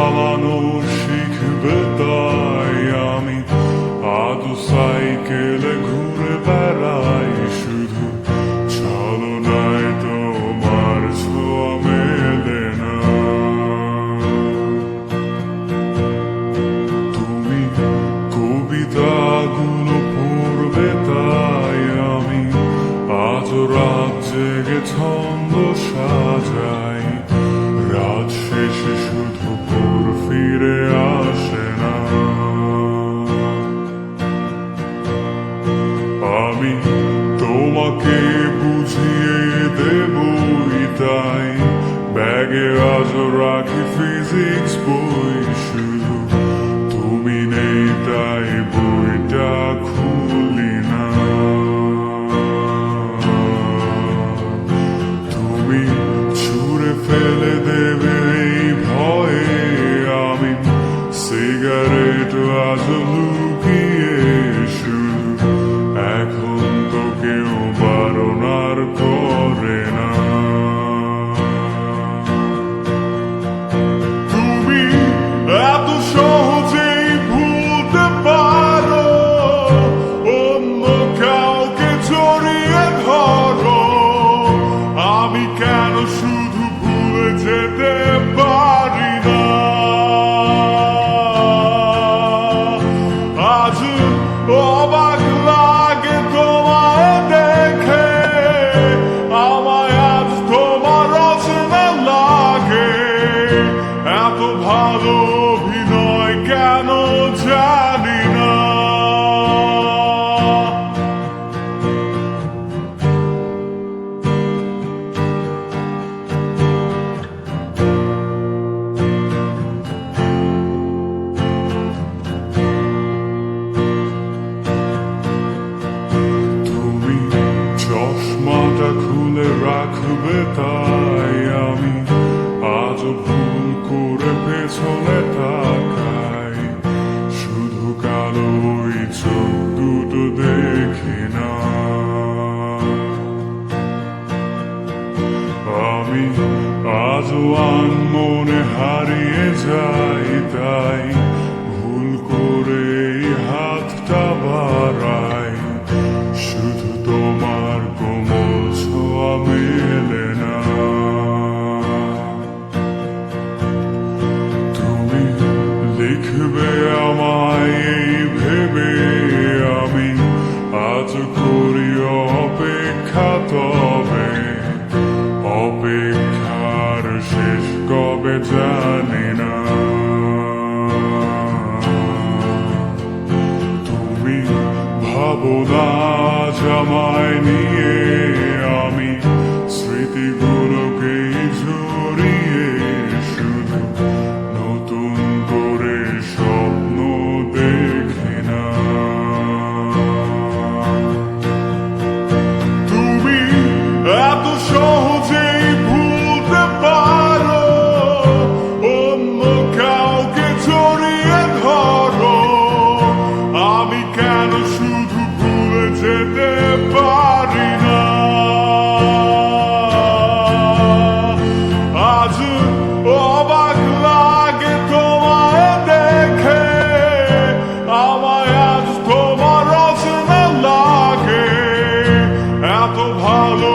চালানো শিখবে তাই আমি আজ সাইকেলে ঘুরে বেড়াই শুধু ছলনায় তোমার ছোঁয়া মেলে না। তুমি কবিতাগুলো পড়বে তাই আমি আজ রাত জেগে ছন্দ সাজাই। রাত শেষে শুধু ভোর ফিরে আসে না। আমি তোমাকে বুঝিয়ে দেবই তাই ব্যাগে আজ রাখি ফিজিক্স বই শুধু তুমি নেই তাই বইটা খুলি না। তুমি ছুঁড়ে ফেলে দেবে এই ভয়ে আমি সিগারেট আজ লুকিয়ে শুধু এখন তো কেউ বারণ আর করে না। তুমি এত সহজেই ভুলতে পারো অন্য কাউকে জড়িয়ে ধরো, আমি কেন শুধু ভুলে যেতে পারি না। আজ অবাক লাগে তোমায় দেখে, আমায় আজ তোমার অচেনা লাগে। এত ভালো অভিনয় কেন জানি না। চশমাটা খুলে রাখবে তাই আমি আজ ভুল করে পেছনে তাকাই শুধু কালো ওই চোখ দুটো দেখি না। আমি আজও আনমনে হারিয়ে যাই তাই ভুল করে এই হাতটা বাড়াই শুধু তোমার কোমল ছোঁয়া মেলে না। তুমি লিখবে আমায় এই ভেবে আমি আজ করি অপেক্ষা, তবে অপেক্ষার শেষ কবে জানি না। তুমি ভাবো না আমায় নিয়ে আমি স্মৃতিগুলোকে জড়িয়ে শুধু নতুন করে স্বপ্ন দেখি না। তুমি এত সহজেই ভুলতে পারো অন্য কাউকে জড়িয়ে ধরো, আমি কেন শুধু ভুলে যেতে পারি না। আজ অবাক লাগে তোমায় দেখে, আমায় আজ তোমার অচেনা লাগে। এত ভালো